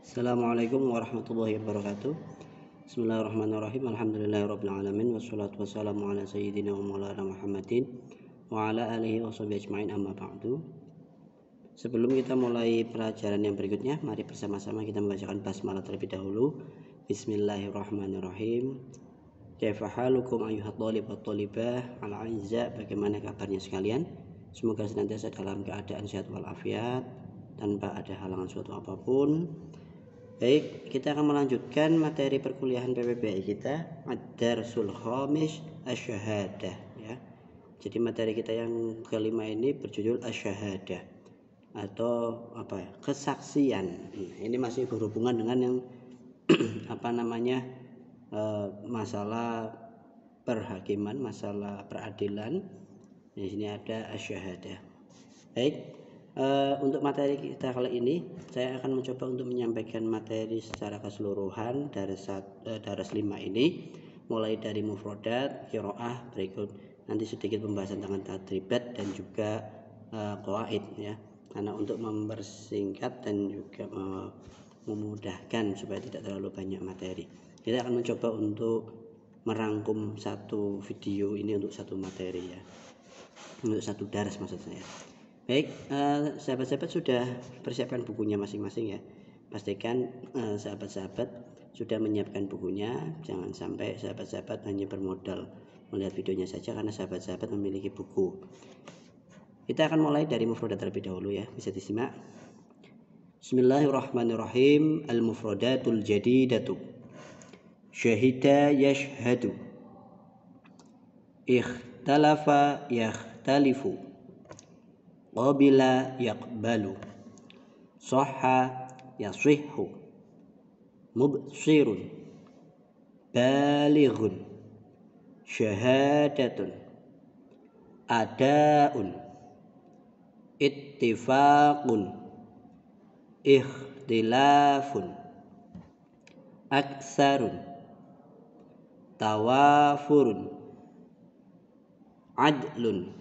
Assalamualaikum warahmatullahi wabarakatuh. Bismillahirrahmanirrahim. Alhamdulillahirabbil alamin wassalatu wassalamu ala sayyidina wa maulana Muhammadin wa ala alihi washabihi ajmain, amma ba'du. Sebelum kita mulai pelajaran yang berikutnya, mari bersama-sama kita membacakan basmalah terlebih dahulu. Bismillahirrahmanirrahim. Kaifa halukum ayyuhat thalib wa thalibah al-'aizza, bagaimana kabarnya sekalian? Semoga senantiasa dalam keadaan sehat walafiat, tanpa ada halangan suatu apapun. Baik, kita akan melanjutkan materi perkuliahan PPBI kita, Ad-Darsul Khamis Asy-Syahadah, ya. Jadi materi kita yang kelima ini berjudul Asy-Syahadah atau apa ya? Kesaksian. Ini masih berhubungan dengan yang masalah perhakiman, masalah peradilan. Di sini ada Asy-Syahadah. Baik. Untuk materi kita kali ini saya akan mencoba untuk menyampaikan materi secara keseluruhan dari daras 5 ini, mulai dari mufradat, qiraah, berikut nanti sedikit pembahasan tentang tadribat dan juga qawaid, ya. Karena untuk mempersingkat dan juga memudahkan supaya tidak terlalu banyak materi, kita akan mencoba untuk merangkum satu video ini untuk satu materi, ya, untuk satu daras maksud saya. Baik, sahabat-sahabat sudah persiapkan bukunya masing-masing, ya. Pastikan sahabat-sahabat sudah menyiapkan bukunya. Jangan sampai sahabat-sahabat hanya bermodal melihat videonya saja, karena sahabat-sahabat memiliki buku. Kita akan mulai dari mufradat terlebih dahulu, ya. Bisa disimak. Bismillahirrahmanirrahim. Al-mufradatul jadidatu. Syahida yashhadu. Ikhtalafa yakhtalifu. Qabila yaqbalu. Sahha yasihhu. Mubsirun. Balighun. Syahadatun. Ada'un. Ittifaqun. Ikhtilafun. Aksarun. Tawafurun. Adlun.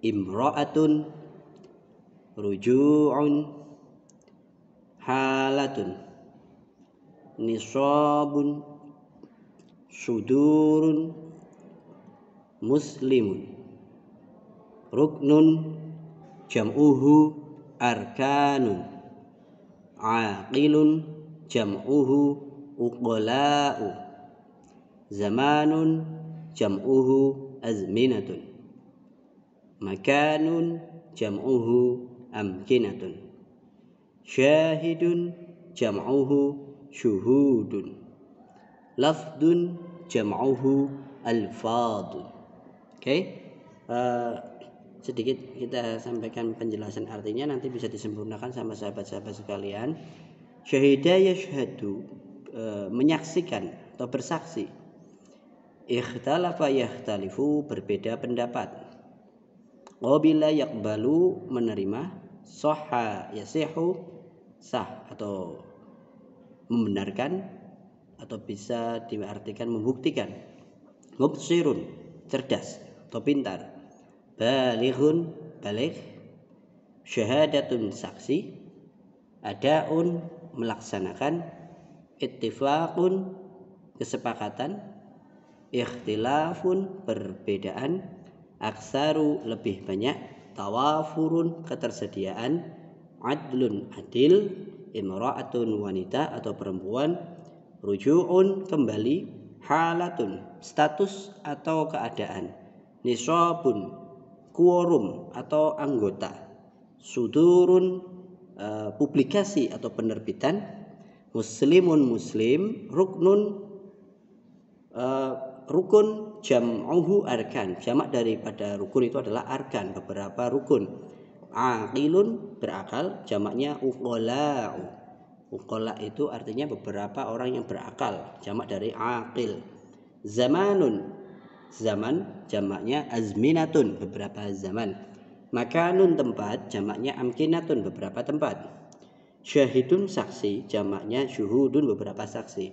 Imra'atun. Ruju'un. Halatun. Nisabun. Sudurun. Muslimun. Ruknun. Jam'uhu arkanun. Aqilun. Jam'uhu uqala'u. Zamanun. Jam'uhu azminatun. Makanun. Jam'uhu amkinatun. Syahidun. Jam'uhu syuhudun. Lafdun. Jam'uhu alfadun. Oke. Sedikit kita sampaikan penjelasan artinya, nanti bisa disempurnakan sama sahabat-sahabat sekalian. Syahida yashhadu, menyaksikan atau bersaksi. Ikhtalafa yakhtalifu, berbeda pendapat. Qabila yaqbalu, menerima. Sahha yasihu, sah atau membenarkan, atau bisa diartikan membuktikan. Mubsirun, cerdas atau pintar. Balighun, baligh. Syahadatun, saksi. Ada'un, melaksanakan. Ittifaqun, kesepakatan. Ikhtilafun, perbedaan. Aksaru, lebih banyak. Tawafurun, ketersediaan. Adlun, adil. Imra'atun, wanita atau perempuan. Ruju'un, kembali. Halatun, status atau keadaan. Nisabun, quorum atau anggota. Sudurun, publikasi atau penerbitan. Muslimun, muslim. Ruknun, rukun. Jam'uhu arkan, jamak daripada rukun itu adalah arkan, beberapa rukun. Aqilun, berakal, jamaknya uqala'u. Uqala itu artinya beberapa orang yang berakal, jamak dari aqil. Zamanun, zaman, jamaknya azminatun, beberapa zaman. Makanun, tempat, jamaknya amkinatun, beberapa tempat. Syahidun, saksi, jamaknya syuhudun, beberapa saksi.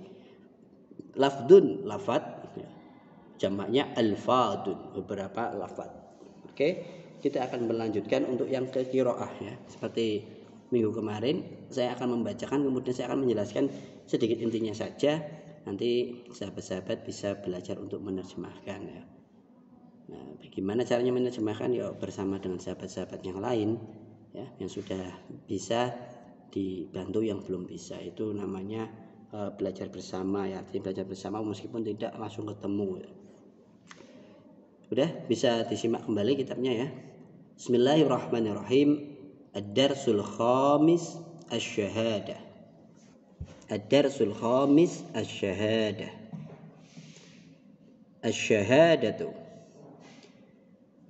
Lafdun, lafad, jamaknya alfadun, beberapa lafad. Oke, kita akan melanjutkan untuk yang ke qiraah, ya. Seperti minggu kemarin saya akan membacakan, kemudian saya akan menjelaskan sedikit intinya saja. Nanti sahabat-sahabat bisa belajar untuk menerjemahkan ya. Nah, bagaimana caranya menerjemahkan? Ya bersama dengan sahabat-sahabat yang lain ya, yang sudah bisa dibantu yang belum bisa. Itu namanya belajar bersama ya. Artinya belajar bersama meskipun tidak langsung ketemu ya. Udah bisa disimak kembali kitabnya ya. Bismillahirrahmanirrahim. Ad-darsul khamis asy-syahadah. Ad-darsul khamis asy-syahadah. Asy-syahadatu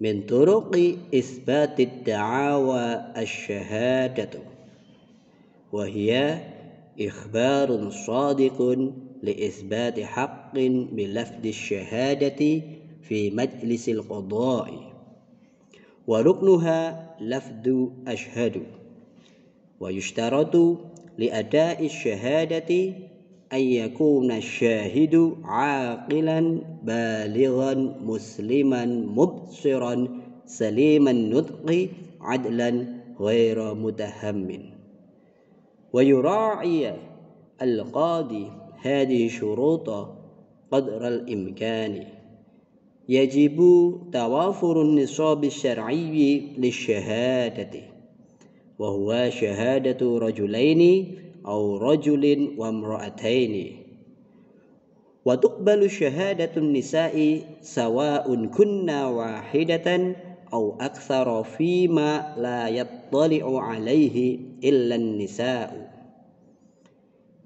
min turuqi isbatid da'awa asy-syahadatu wa hiya ikhbarun shadiqun li isbati haqqin bi lafdhi syahadati fi majlisil qada'i wa ruknuha lafdu ashhadu wa yushtaratu li ada'i syahadati an yakuna syahidu aqilan balighan musliman mubsiran saliman nutqi adlan ghaira mutahammin wa yura'i al-qadi hadhihi syuruta qadra al-imkani يجب توافر النصاب الشرعي للشهادة وهو شهادة رجلين أو رجل وامرأتين وتقبل شهادة النساء سواء كنا واحدة أو أكثر فيما لا يطلع عليه إلا النساء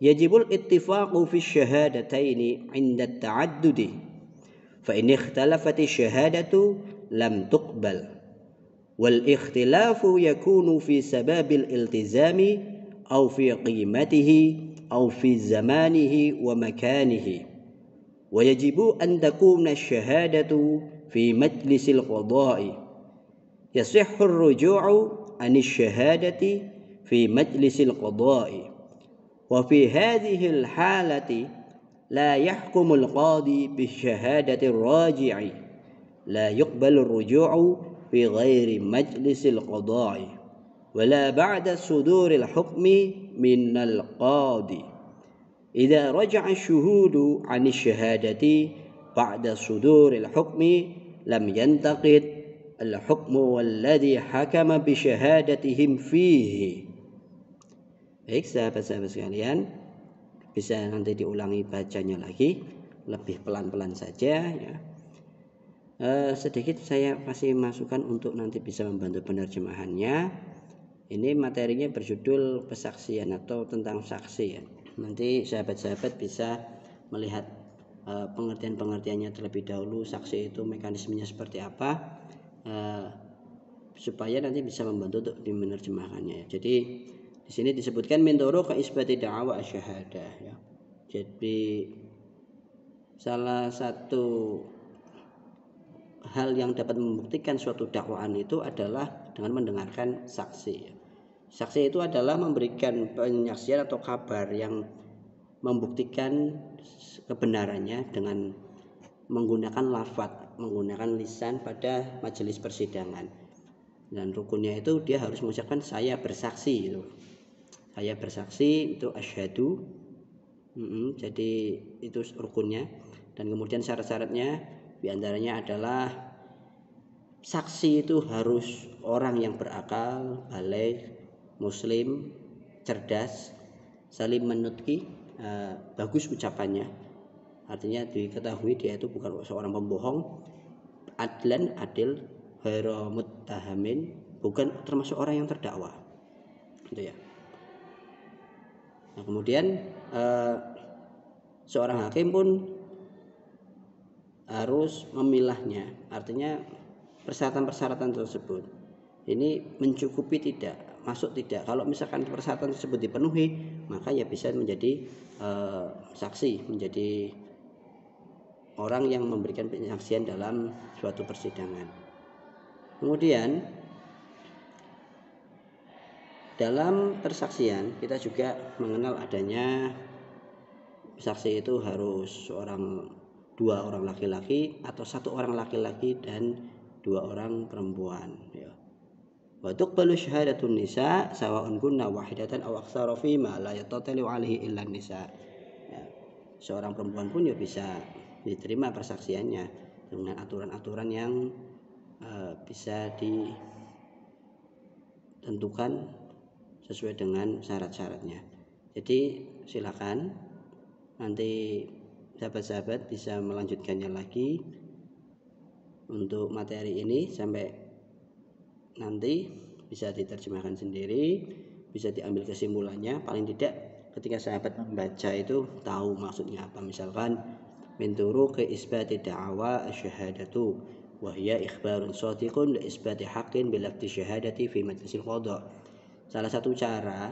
يجب الاتفاق في الشهادتين عند التعدد فإن اختلفت الشهادة لم تقبل والاختلاف يكون في سبب الالتزام أو في قيمته أو في زمانه ومكانه ويجب أن تكون الشهادة في مجلس القضاء يصح الرجوع عن الشهادة في مجلس القضاء وفي هذه الحالة لا يحكم القاضي بالشهادة الراجع لا يقبل الرجوع في غير مجلس القضاء ولا بعد صدور الحكم من القاضي إذا رجع الشهود عن الشهادة بعد صدور الحكم لم ينتقد الحكم والذي حكم بشهادتهم فيه. Baik sahabat-sahabat sekalian, bisa nanti diulangi bacanya lagi lebih pelan-pelan saja ya. Sedikit saya kasih masukan untuk nanti bisa membantu penerjemahannya. Ini materinya berjudul kesaksian atau tentang saksi ya. Nanti sahabat-sahabat bisa melihat pengertian-pengertiannya terlebih dahulu, saksi itu mekanismenya seperti apa, supaya nanti bisa membantu untuk menerjemahkannya. Jadi di sini disebutkan min turuq isbati da'wa asy-syahadah ya. Jadi salah satu hal yang dapat membuktikan suatu dakwaan itu adalah dengan mendengarkan saksi. Saksi itu adalah memberikan penyaksian atau kabar yang membuktikan kebenarannya dengan menggunakan lafaz, menggunakan lisan pada majelis persidangan. Dan rukunnya itu dia harus mengucapkan saya bersaksi gitu. Saya bersaksi itu asyhadu. Jadi itu rukunnya. Dan kemudian syarat-syaratnya diantaranya adalah saksi itu harus orang yang berakal, baligh, muslim, cerdas, salim menutki, bagus ucapannya. Artinya diketahui dia itu bukan seorang pembohong, adlan adil, ghairu muttahamin, bukan termasuk orang yang terdakwa. Gitu ya. Nah, kemudian seorang hakim pun harus memilahnya. Artinya persyaratan-persyaratan tersebut ini mencukupi tidak, masuk tidak. Kalau misalkan persyaratan tersebut dipenuhi, maka ya bisa menjadi saksi, menjadi orang yang memberikan penyaksian dalam suatu persidangan. Kemudian dalam persaksian kita juga mengenal adanya saksi itu harus dua orang laki-laki atau satu orang laki-laki dan dua orang perempuan ya. Wa tuqbalu syahadatun nisa sawa'un kunna wahidatan aw aktsara fi ma la yatatali'u alaihi illa nisa. Ya, seorang perempuan pun ya bisa diterima persaksiannya dengan aturan-aturan yang bisa ditentukan sesuai dengan syarat-syaratnya. Jadi silakan nanti sahabat-sahabat bisa melanjutkannya lagi untuk materi ini sampai nanti bisa diterjemahkan sendiri, bisa diambil kesimpulannya. Paling tidak ketika sahabat membaca itu tahu maksudnya apa. Misalkan min turuqi isbati da'wa asyhadatu wa hiya ikhbarun shadiqun li isbati haqqin bil syahadati fi majlisil qada. Salah satu cara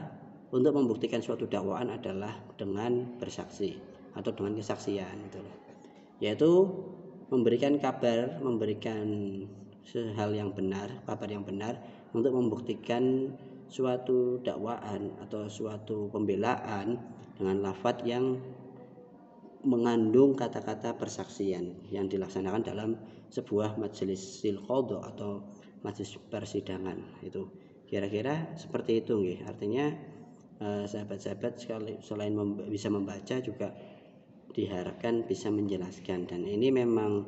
untuk membuktikan suatu dakwaan adalah dengan bersaksi atau dengan kesaksian gitu loh. Yaitu memberikan kabar, memberikan hal yang benar, kabar yang benar untuk membuktikan suatu dakwaan atau suatu pembelaan dengan lafadz yang mengandung kata-kata persaksian yang dilaksanakan dalam sebuah majelis qada atau majelis persidangan. Itu kira-kira seperti itu nggih. Artinya sahabat-sahabat selain bisa membaca juga diharapkan bisa menjelaskan, dan ini memang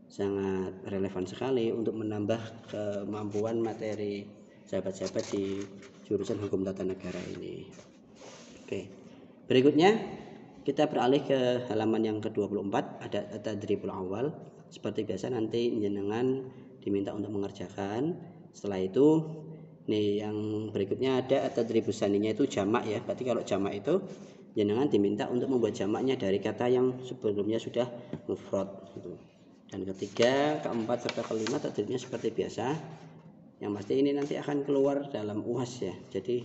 sangat relevan sekali untuk menambah kemampuan materi sahabat-sahabat di jurusan hukum tata negara ini. Oke. Berikutnya kita beralih ke halaman yang ke-24, ada tadribul awal. Seperti biasa nanti jenengan diminta untuk mengerjakan. Setelah itu nih yang berikutnya ada tadribus saninya, itu jamak ya. Berarti kalau jamak itu jenengan diminta untuk membuat jamaknya dari kata yang sebelumnya sudah mufrad gitu. Dan ketiga, keempat serta kelima tadribnya seperti biasa. Yang pasti ini nanti akan keluar dalam UAS ya. Jadi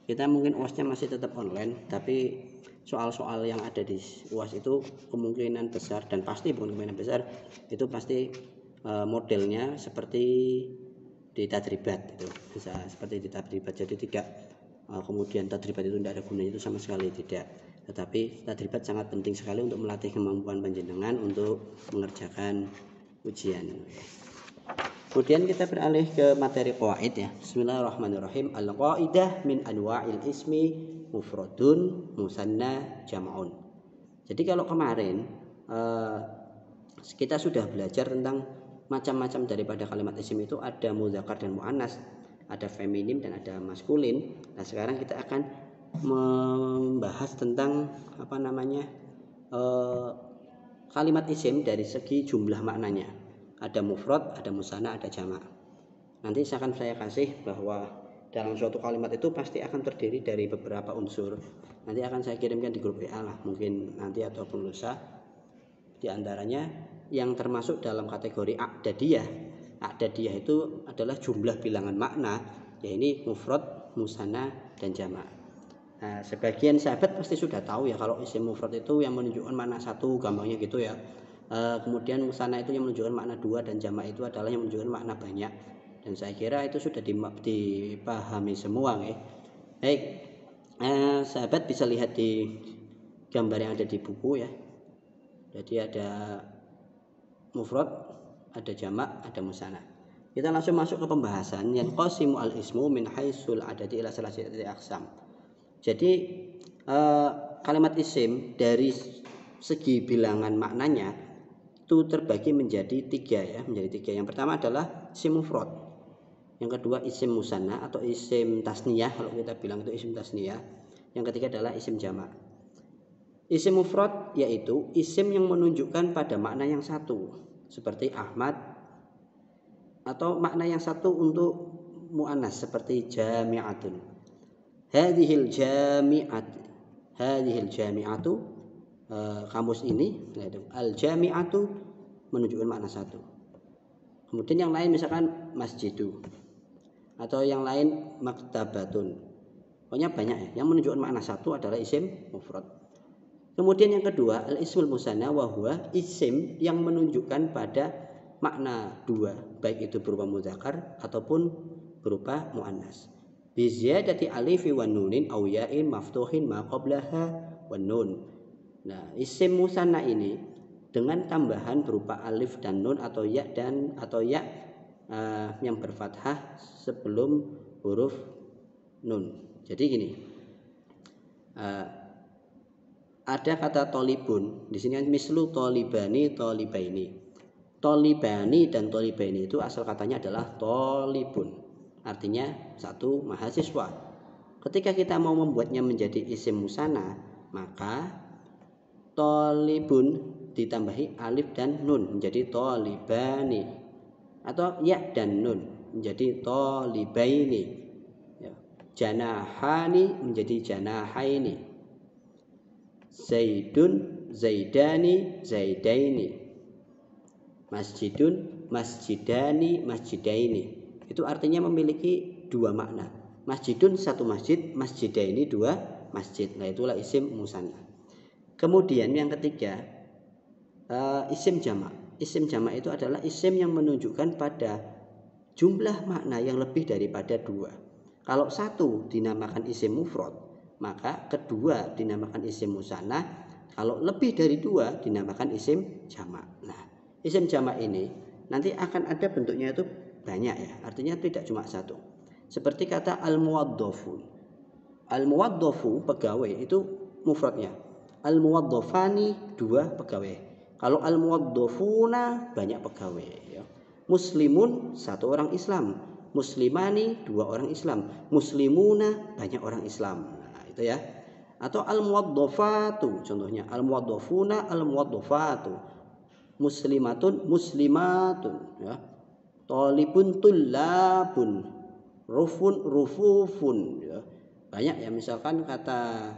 kita mungkin UASnya masih tetap online, tapi soal-soal yang ada di UAS itu kemungkinan besar, dan pasti bukan kemungkinan besar, itu pasti modelnya seperti di tadribat itu, bisa seperti di tadribat. Jadi tidak kemudian tadribat itu tidak ada gunanya, itu sama sekali tidak. Tetapi tadribat sangat penting sekali untuk melatih kemampuan panjenengan untuk mengerjakan ujian. Kemudian kita beralih ke materi qawaid ya. Bismillahirrahmanirrahim. Al-qaidah min anwa'il ismi mufradun, musanna, jam'un. Jadi kalau kemarin kita sudah belajar tentang macam-macam daripada kalimat isim itu, ada mudzakkar dan muannas, ada feminim dan ada maskulin. Nah, sekarang kita akan membahas tentang kalimat isim dari segi jumlah maknanya. Ada mufrad, ada musanna, ada jamak. Nanti akan saya kasih bahwa dalam suatu kalimat itu pasti akan terdiri dari beberapa unsur. Nanti akan saya kirimkan di grup WA lah, mungkin nanti ataupun lusa. Di antaranya yang termasuk dalam kategori a'dadiyah. A'dadiyah itu adalah jumlah bilangan makna, yaitu mufrad, musanna, dan jamak. Nah, sebagian sahabat pasti sudah tahu ya kalau isim mufrad itu yang menunjukkan makna satu, gampangnya gitu ya. Kemudian musanna itu yang menunjukkan makna dua, dan jamak itu adalah yang menunjukkan makna banyak. Dan saya kira itu sudah dipahami semua ya. Baik, sahabat bisa lihat di gambar yang ada di buku ya. Jadi ada mufrad, ada jamak, ada musanna. Kita langsung masuk ke pembahasan yang qasimu al-ismu min haitsul adadi ila salasati aqsam. Jadi kalimat isim dari segi bilangan maknanya itu terbagi menjadi tiga ya, menjadi tiga. Yang pertama adalah isim mufrad, yang kedua isim musanna atau isim tasniyah, kalau kita bilang itu isim tasniyah. Yang ketiga adalah isim jamak. Isim mufrad yaitu isim yang menunjukkan pada makna yang satu, seperti Ahmad, atau makna yang satu untuk muannas seperti jami'atun. Hadhil jami'atu, kamus ini, al-jami'atu menunjukkan makna satu. Kemudian yang lain misalkan masjidu, atau yang lain maktabatun. Pokoknya banyak ya. Yang menunjukkan makna satu adalah isim mufrad. Kemudian yang kedua, al-ismul musanna wa huwa isim yang menunjukkan pada makna dua, baik itu berupa mudzakkar ataupun berupa muannas. Bi ziyadati alifi wan nunin aw ya'in maftuhin ma qablaha wan nun. Nah, isim musanna ini dengan tambahan berupa alif dan nun atau ya yang berfathah sebelum huruf nun. Jadi gini, ada kata tolibun di sini, mislu tolibani tolibaini. Tolibani dan tolibaini itu asal katanya adalah tolibun, artinya satu mahasiswa. Ketika kita mau membuatnya menjadi isim musanna, maka tolibun ditambahi alif dan nun menjadi tolibani, atau ya dan nun menjadi tolibaini, ya. Janahani menjadi janahaini, zaidun zaidani zaidaini, masjidun masjidani masjidaini. Itu artinya memiliki dua makna. Masjidun satu masjid, masjidaini dua masjid. Nah, itulah isim musanna. Kemudian yang ketiga, isim jamak. Isim jamak itu adalah isim yang menunjukkan pada jumlah makna yang lebih daripada dua. Kalau satu dinamakan isim mufrad, maka kedua dinamakan isim musanna. Kalau lebih dari dua dinamakan isim jamak. Nah, isim jamak ini nanti akan ada bentuknya itu banyak ya. Artinya tidak cuma satu. Seperti kata al-muwaddafun. Al-muwaddafu pegawai itu mufradnya. Al-muwaddafani dua pegawai. Kalau al-muwaddafuna banyak pegawai ya. Muslimun satu orang Islam, muslimani dua orang Islam, muslimuna banyak orang Islam. Nah, itu ya. Atau al-muwaddafatu contohnya, al-muwaddafuna al-muwaddafatu, muslimatun muslimatun ya. Thalibun tullabun, rufun rufufun ya. Banyak ya, misalkan kata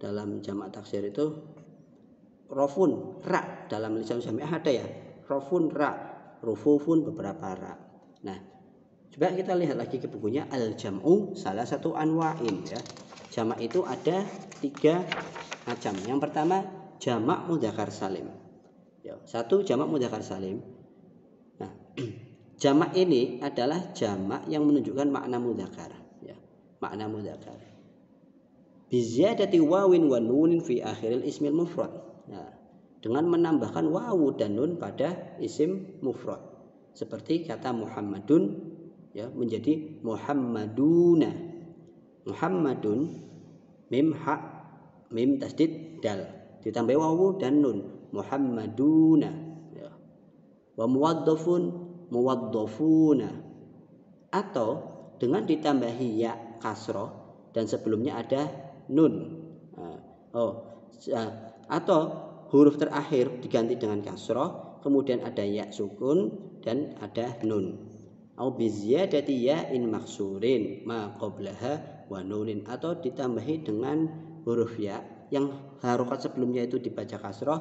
dalam jamak taksir itu rofun ra, dalam lisan jami'ah ada ya, rofun ra, rufufun beberapa ra. Nah, coba kita lihat lagi ke bukunya al-jam'u salah satu anwa'in ya. Jamak itu ada 3 macam. Yang pertama jamak mudzakkar salim ya, satu jamak mudzakkar salim. Nah, jamak ini adalah jamak yang menunjukkan makna mudzakkar ya, makna mudzakkar biziyadati wawin wa nunin fi akhiril ismil mufrad. Nah, dengan menambahkan wawu dan nun pada isim mufrad, seperti kata Muhammadun ya menjadi Muhammaduna. Muhammadun mim ha mim tasdid dal ditambah wawu dan nun Muhammaduna ya. Wa muwaddafun muwaddafuna, atau dengan ditambahi ya kasroh dan sebelumnya ada nun. Atau huruf terakhir diganti dengan kasroh, kemudian ada ya sukun dan ada nun. Au biziyadati ya'in maksurin ma qablaha wa nunin, atau ditambahi dengan huruf ya yang harokat sebelumnya itu dibaca kasroh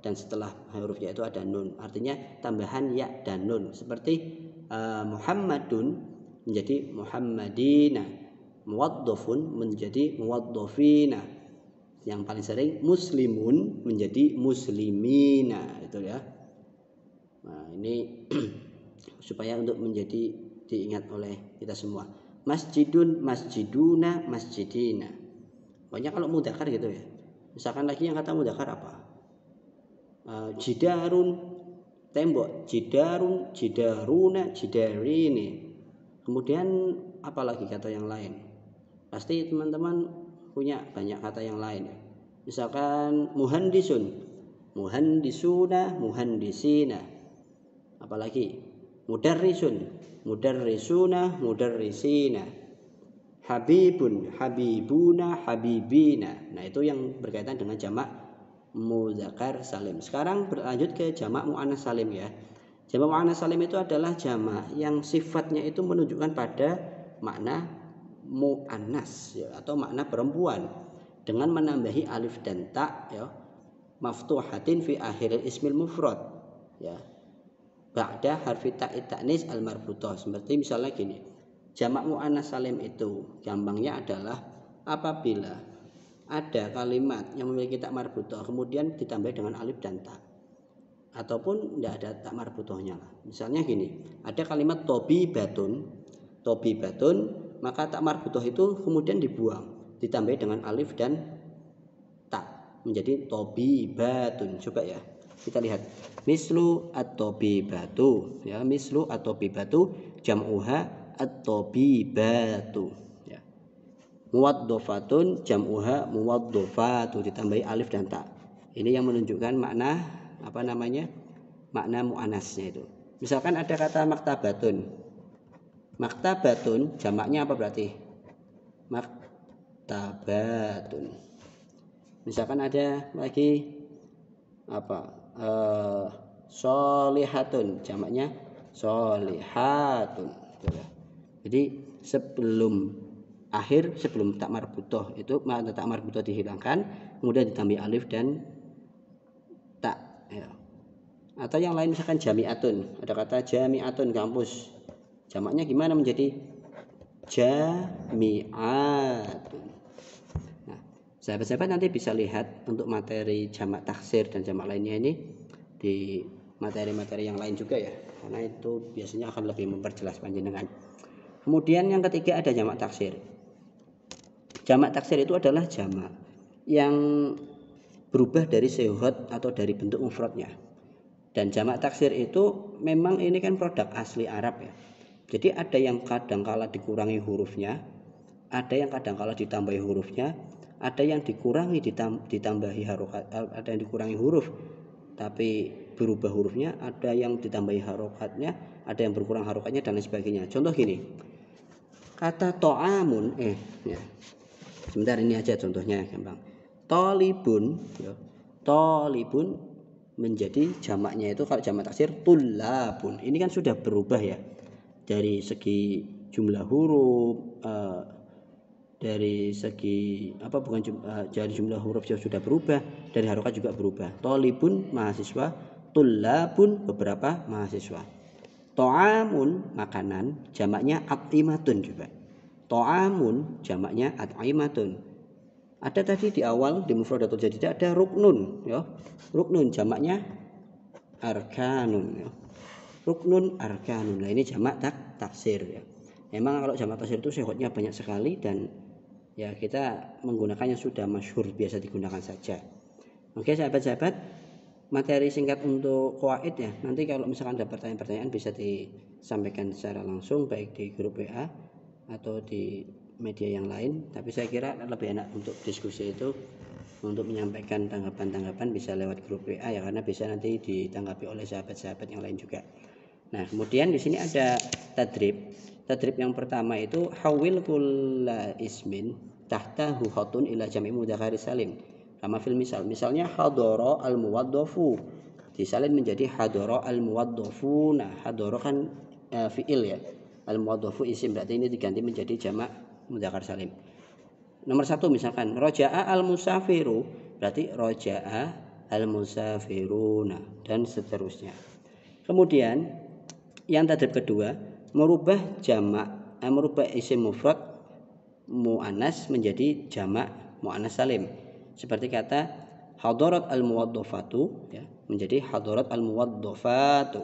dan setelah huruf ya itu ada nun, artinya tambahan ya dan nun, seperti Muhammadun menjadi Muhammadina, muwaddafun menjadi muwaddafina, yang paling sering muslimun menjadi muslimina, itu ya. Nah, ini supaya untuk menjadi diingat oleh kita semua. Masjidun masjiduna masjidina. Banyak kalau mudzakkar gitu ya. Misalkan lagi yang kata mudzakkar apa? Jidarun tembok, jidarun jidaruna jidarini. Kemudian apalagi kata yang lain? Pasti teman-teman punya banyak kata yang lain. Misalkan muhandisun, muhandisuna, muhandisina. Apalagi mudarrisun, mudarrisuna, mudarrisina. Habibun, habibuna, habibina. Nah, itu yang berkaitan dengan jamak mudzakkar salim. Sekarang berlanjut ke jamak muannats salim ya. Jamak muannats salim itu adalah jamak yang sifatnya itu menunjukkan pada makna muannas ya, atau makna perempuan, dengan menambahi alif dan ta ya, maftuhatin fi akhiril ismil mufrad ya, ba'da harfi ta'id ta'nis al marbutah. Seperti misalnya gini, jamak muannats salim itu gampangnya adalah apabila ada kalimat yang memiliki ta marbutah kemudian ditambah dengan alif dan ta, ataupun tidak ada ta marbutahnya lah. Misalnya gini, ada kalimat tobibatun, tobibatun, maka tak marbutoh itu kemudian dibuang, ditambah dengan alif dan ta menjadi tobibatun. Coba ya, Kita lihat mislu at-tabibatu ya, mislu at-tabibatu jam'uha at-tabibatu ya. Muwaddofatun jam'uha muwaddofatu, ditambahi alif dan ta. Ini yang menunjukkan makna apa namanya? Makna muannasnya itu. Misalkan ada kata maktabatun. Maktabatun jamaknya apa berarti? Maktabatun. Misalkan ada lagi apa? Sholihatun jamaknya sholihatun. Jadi sebelum akhir, sebelum tak marbutoh itu tak marbutoh dihilangkan, kemudian ditambah alif dan tak ya. Atau yang lain misalkan jami'atun, ada kata jami'atun kampus, jamaknya gimana menjadi jami'atun. Nah, sahabat-sahabat nanti bisa lihat untuk materi jamak taksir dan jamak lainnya ini di materi-materi yang lain juga ya, karena itu biasanya akan lebih memperjelas panjenengan. Kemudian yang ketiga ada jamak taksir. Jamak taksir itu adalah jamak yang berubah dari sehot atau dari bentuk mufradnya. Dan jamak taksir itu memang ini kan produk asli Arab ya. Jadi ada yang kadangkala dikurangi hurufnya, ada yang kadangkala ditambahi hurufnya, ada yang dikurangi ditambahi harokat, ada yang dikurangi huruf tapi berubah hurufnya, ada yang ditambahi harokatnya, ada yang berkurang harokatnya dan lain sebagainya. Contoh gini, kata to'amun ya. Sebentar ini aja contohnya gampang. Tolibun ya. Tolibun menjadi jamaknya itu kalau jamak taksir tullabun. Ini kan sudah berubah ya. Dari segi jumlah huruf, dari segi apa bukan dari jumlah huruf sudah berubah, dari harokat juga berubah. Tolibun mahasiswa, tullabun beberapa mahasiswa. To'amun makanan, jamaknya at'imatun juga. To'amun jamaknya at'imatun. Ada tadi di awal di mufradatul jadidah ada ruknun ya. Ruknun jamaknya arkanun ya. Ruknun arkanun. Nah, ini jamak taksir ya. Memang kalau jamak taksir itu sehotnya banyak sekali dan ya kita menggunakannya sudah masyhur, biasa digunakan saja. Oke sahabat-sahabat, materi singkat untuk qawaid ya. Nanti kalau misalkan ada pertanyaan-pertanyaan bisa disampaikan secara langsung baik di grup WA atau di media yang lain. Tapi saya kira lebih enak untuk diskusi itu untuk menyampaikan tanggapan-tanggapan bisa lewat grup WA ya, karena bisa nanti ditanggapi oleh sahabat-sahabat yang lain juga. Nah, kemudian di sini ada tadrib. Tadrib yang pertama itu hawil kulla ismin tahtahu khatun ila jam'i mudzakkar salim. Kama fil misalnya hadara al muwaddafu disalin menjadi hadara al muwaddafu. Nah, hadara kan fiil ya. Al muwaddafu isim, berarti ini diganti menjadi jamak mudzakkar salim. Nomor 1 misalkan roja'a al musafiru, berarti roja'a al musafiruna dan seterusnya. Kemudian yang tadrib kedua merubah jamak, merubah isim mufrad muannas menjadi jamak muannas salim. Seperti kata hadarat al muwaddafatu ya, menjadi hadarat al muwaddafatu.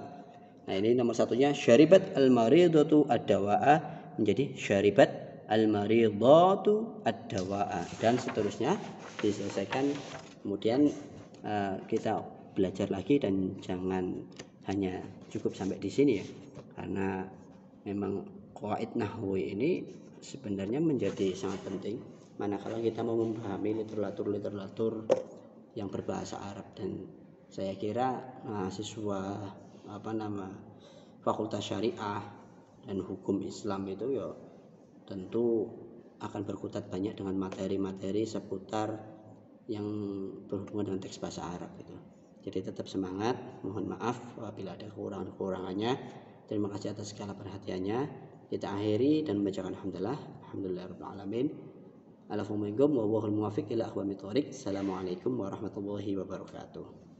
Nah, ini nomor satunya syaribat al maridatu ad-dawa'a menjadi syaribat al maridatu ad-dawa'a dan seterusnya diselesaikan. Kemudian kita belajar lagi dan jangan hanya cukup sampai di sini ya. Karena memang qawaid nahwi ini sebenarnya menjadi sangat penting manakala kita mau memahami literatur yang berbahasa Arab. Dan saya kira mahasiswa Fakultas Syariah dan Hukum Islam itu ya tentu akan berkutat banyak dengan materi-materi seputar yang berhubungan dengan teks bahasa Arab itu. Jadi tetap semangat. Mohon maaf apabila ada kekurangan-kekurangannya. Terima kasih atas segala perhatiannya. Kita akhiri dan membacakan alhamdulillahirabbil alamin. Assalamualaikum warahmatullahi wabarakatuh. Assalamualaikum warahmatullahi wabarakatuh.